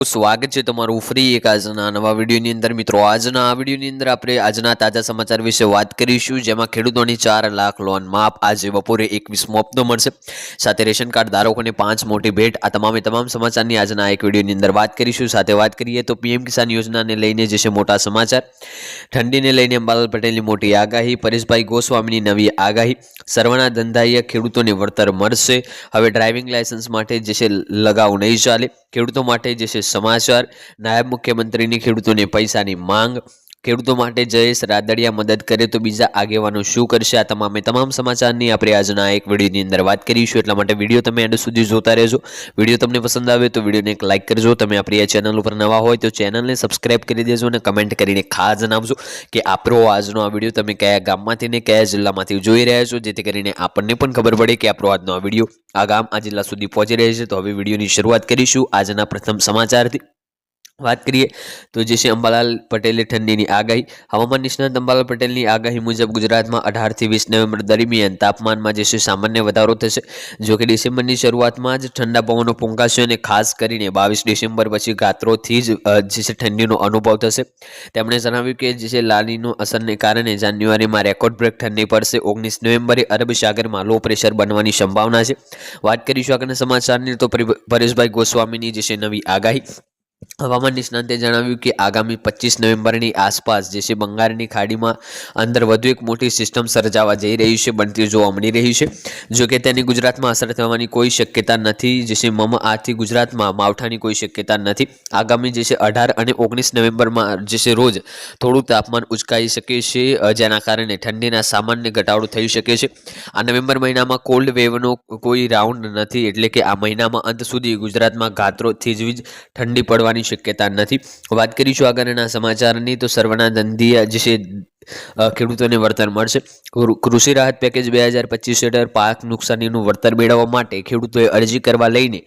સ્વાગત છે તમારું ફ્રી એક આજના નવા વિડીયોની અંદર મિત્રો આજના આ વિડીયોની અંદર આપણે આજના તાજા સમાચાર વિશે વાત કરીશું જેમાં ખેડૂતોની 4 લાખ લોન માફ આજે બપોરે 21 મોપનો મળશે સાથે રેશન કાર્ડ ધારકોને 5 મોટી ભેટ આ તમામ સમાચારની આજના એક વિડીયોની અંદર વાત કરીશું સાથે વાત કરીએ તો પીએમ કિસાન યોજનાને લઈને જે છે મોટા સમાચાર ઠંડીને લઈને અંબાલાલ પટેલની મોટી આગાહી પરેશભાઈ ગોસ્વામીની નવી આગાહી સર્વના ધંધાઈએ ખેડૂતોને વળતર મળશે હવે ડ્રાઇવિંગ લાયસન્સ માટે જે છે લગાવ નહીં ચાલે ખેડૂતો માટે જે છે समाचार नायब मुख्यमंत्री ने खेडूतों पैसा की मांग खेडूतों माटे जयेश रादड़िया मदद करे तो बीजा आगेवानो शुं करशे आ तमाम समाचार ની આપણે આજના એક વિડિયોની અંદર વાત કરીશું એટલા માટે વિડિયો તમે એન્ડ સુધી જોતા રહેજો વિડિયો તમને પસંદ આવે તો વિડિયોને એક લાઈક કરજો તમે આપણી આ ચેનલ ઉપર નવા હોય તો ચેનલને સબસ્ક્રાઇબ કરી દેજો અને કમેન્ટ કરીને ખાસ જણાવજો કે આપણો આજનો આ વિડિયો તમે કયા ગામમાંથી ને કયા જિલ્લામાંથી જોઈ રહ્યા છો જેથી કરીને આપણને પણ ખબર પડે કે આપણો આજનો આ વિડિયો આ ગામ આ જિલ્લા સુધી પહોંચી રહ્યો છે તો હવે વિડિયોની શરૂઆત કરીશું આજના પ્રથમ સમાચારથી बात करिए तो जैसे अंबालाल पटेले ठंडी आगाही हवामान निष्णात अंबालाल पटेल आगाही मुजब गुजरात में 18 થી 20 नवेम्बर दरमियान तापमान में जैसे सामान्य वधारो थशे जो कि डिसेम्बर की शुरुआत में ज ठंडा पवनों फूंकाशे और खास कर 22 डिसेम्बर पछी गात्रोथी ज जैसे ठंडीनो अनुभव थशे तेमणे जणाव्युं के जैसे लानीनो असरने कारणे जान्युआरी में रेकॉर्ड ब्रेक ठंडी पड़शे 19 नवेम्बरे अरब सागर में लो प्रेशर बनवानी संभावना है। बात करीशुं आगळना समाचारनी तो परेशभाई गोस्वामीनी जैसे नवी आगाही हवामान निष्णाते जणाव्युं कि आगामी 25 नवेम्बरनी आसपास जैसे बंगाळनी खाड़ीमां अंदर वधु एक मोटी सिस्टम सर्जावा जई रही है बनती जोवा मळी रही है जो कि तेनी गुजरात में असर थवानी कोई शक्यता नहीं जैसे मम आथी गुजरात में मावठानी कोई शक्यता नहीं आगामी जैसे 18 और 19 नवेम्बर में जैसे रोज थोड़ું तापमान उचकाई शके छे जेना कारणे ठंडीना सामान्य घटाडो थई शके छे। आ नवेम्बर महीनामां कोल्ड वेवनो कोई राउंड नहीं एटले के आ महीनामां अंत सुधी गुजरात में गात्रोथी ज ठंडी पड़वानी शक्यता नहीं। बात करीशुं आगळना समाचारनी तो सर्वना धंधिया जैसे खेडूतोने वळतर मळशे कृषि राहत पेकेज 2025 हेठळ पाक नुकसानीनुं वळतर मेळववा माटे खेडूतोए अरजी करवा लईने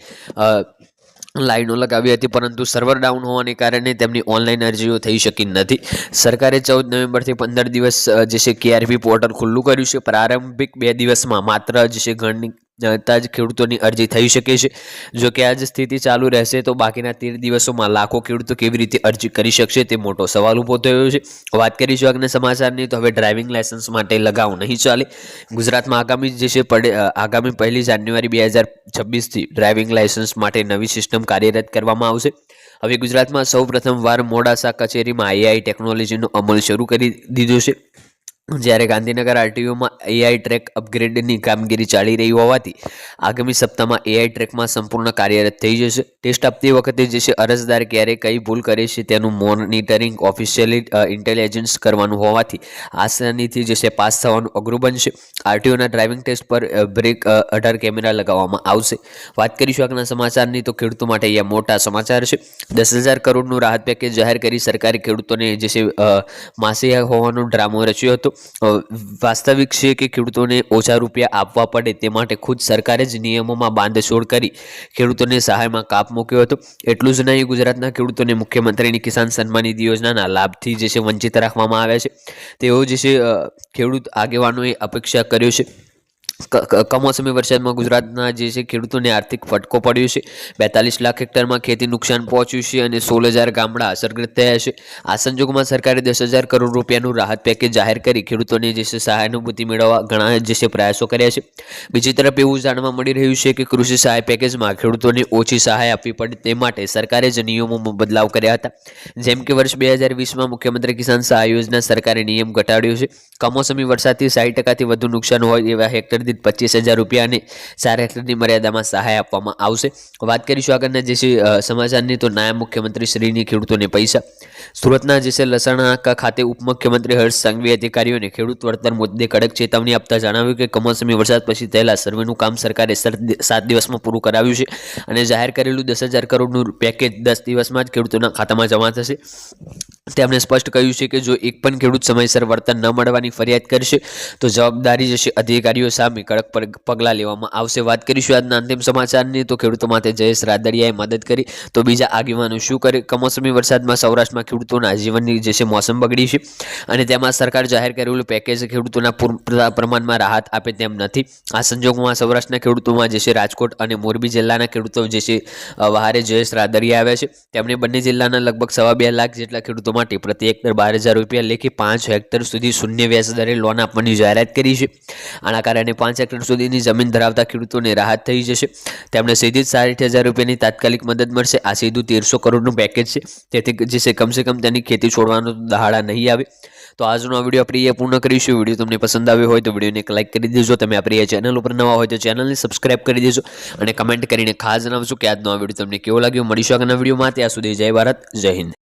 लाइनों लगावी हती परंतु सर्वर डाउन होवाने कारणे तेमनी ऑनलाइन अरजीओ थई शकी नथी। सरकारे 14 नवेम्बर थी 15 दिवस जैसे केआरबी पोर्टल खुल्लू कर्युं छे प्रारंभिक 2 दिवस में मात्र जैसे गणनी ज खेडूतोनी अरजी थई शके छे जो कि आज स्थिति चालू रहेशे तो बाकीना 13 दिवसों में लाखों खेडूतो केवी रीते अरजी करी शकशे ते मोटो सवाल उभो थयो छे। बात करीशुं आगळना समाचारनी तो हवे ड्राइविंग लायसन्स माटे लगाव नहीं चाले गुजरात में आगामी जैसे आगामी 1 जान्युआरी 2026 थी ड्राइविंग लायसन्स माटे नवी सिस्टम कार्यरत करवामां आवशे। हवे गुजरात में सौ प्रथम वार मोडासा कचेरी में एआई टेक्नोलॉजीनो अमल शुरू करी दीधो छे જ્યારે ગાંધીનગર આરટીઓમાં એઆઈ ટ્રેક અપગ્રેડની કામગીરી ચાલી રહી હોવાથી આગામી સપ્તાહમાં એઆઈ ટ્રેકમાં સંપૂર્ણ કાર્યરત થઈ જશે। ટેસ્ટ આપતી વખતે જે છે અરજદાર ક્યારે કઈ ભૂલ કરે છે તેનું મોનિટરિંગ ઓફિશિયલી ઇન્ટેલિજન્સ કરવાનું હોવાથી આસાનીથી જે છે પાસ થવાનું અઘરું બનશે। આરટીઓના ડ્રાઇવિંગ ટેસ્ટ પર બ્રેક 18 કેમેરા લગાવવામાં આવશે। વાત કરીશું આગળના સમાચારની તો ખેડૂતો માટે અહીંયા મોટા સમાચાર છે 10,000 કરોડનું રાહત પેકેજ જાહેર કરી સરકારે ખેડૂતોને જે છે માસિક હોવાનો ડ્રામો રચ્યો હતો। वास्तविक है कि खेडूतोने ओछा रूपिया आपवा पड़े ते माटे खुद सरकारे ज नियमों में बांधछोड़ करी खेडूतोने सहाय में काप मूक्यो हतो। एटलुं ज नहीं गुजरातना खेडूतोने मुख्यमंत्री किसान सन्मान निधि योजनाना लाभथी जे छे वंचित राखवामां आव्या छे तेओ जे छे खेडूत आगेवानोए अपेक्षा कर्यो छे। कमोसमी वरसाद में गुजरात खेडूतों ने आर्थिक फटको पड़्यो छे 42 लाख हेक्टर में खेती नुकसान पहुंच्यु छे और 16,000 गामड़ा असरग्रस्त थया छे। आ संजोग में सरकारे 10,000 करोड़ रूपियानुं राहत पैकेज जाहिर करी खेडूतोने जैसे सहानुभूति मेळववा घणा जैसे प्रयासों कर्या छे। बीजी तरफ एवुं जाणवा मळी रह्युं छे कि कृषि सहाय पैकेज में खेडूतोने ओછી सहाय आपवी पड़े ते माटे सरकारे ज नियमों में बदलाव कर्या हता। जेम के वर्ष 2020 में मुख्यमंत्री किसान सहाय योजना सरकारे नियम घटाड्यो छे। कमोसमी वरसादथी 60% थी वधु नुकसान होय एवा हेक्टर 25,000 रूपिया ने 4 हेक्टर की मर्यादा में सहाय आपवामां आवशे। बात करीशुं आगळना जे समाचारनी तो नायब मुख्यमंत्री श्रीनी खेडूतोने पैसा सूरतना जे लसणाका खाते उपमुख्यमंत्री हर्ष संघवी अधिकारीओने खेडूत वळतर मुद्दे कड़क चेतावनी आपता जणाव्युं कि कमोसमी वरसाद पछी थयेला सर्वेनुं काम सरकारे 7 दिवस में पूरुं कराव्युं छे अने जाहेर करेलुं 10,000 करोड़नुं पेकेज 10 दिवस में ज खेडूतोना खातामां जमा थशे। તેમણે સ્પષ્ટ કહ્યું છે કે જો એક પણ ખેડૂત સમયસર વળતર ન મળવાની ફરિયાદ કરશે તો જવાબદારી જશે અધિકારીઓ સામે કડક પગલાં લેવામાં આવશે. વાત કરીશું આજના અંતિમ સમાચારની, તો ખેડૂતો માટે જયેશ રાદડિયાએ મદદ કરી તો બીજા આગેવાનો શું કરે. કમોસમી વરસાદમાં સૌરાષ્ટ્રમાં ખેડૂતોના જીવનની જે છે મોસમ બગડી છે અને તેમાં સરકાર જાહેર કરેલું પેકેજ ખેડૂતોના પૂરતા પ્રમાણમાં રાહત આપે તેમ નથી. આ સંજોગોમાં સૌરાષ્ટ્રના ખેડૂતોમાં જે છે રાજકોટ અને મોરબી જિલ્લાના ખેડૂતો જે છે વહારે જયેશ રાદડિયા આવ્યા છે. તેમણે બંને જિલ્લાના લગભગ 2.5 લાખ જેટલા ખેડૂતો માટે પ્રતિ હેક્ટર 12,000 રૂપિયા લેખે 5 હેક્ટર સુધી શૂન્ય વ્યાજ દરે લોન આપવાની જાહેરાત કરી છે. આના કારણે 5 હેક્ટર સુધીની જમીન ધરાવતા ખેડૂતોને રાહત થઈ જશે. તેમણે સીધી જ 60,000 રૂપિયાની તાત્કાલિક મદદ મળશે. આ સીધું 1300 કરોડનું પેકેજ છે, તેથી જે છે કમસે કમ તેની ખેતી છોડવાનો દહાડા નહીં આવે. તો આજનો આ વિડીયો આપણે પૂર્ણ કરીશું. વિડીયો તમને પસંદ આવ્યો હોય તો વિડીયોને એક લાઇક કરી દેજો. તમે આપણી ચેનલ ઉપર નવા હોય તો ચેનલને સબસ્ક્રાઇબ કરી દેજો અને કમેન્ટ કરીને ખાસ જણાવજો કે આજનો આ વિડીયો તમને કેવો લાગ્યો. મળીશું આગળના વિડીયોમાં. ત્યાં સુધી જય ભારત, જય હિન્દ.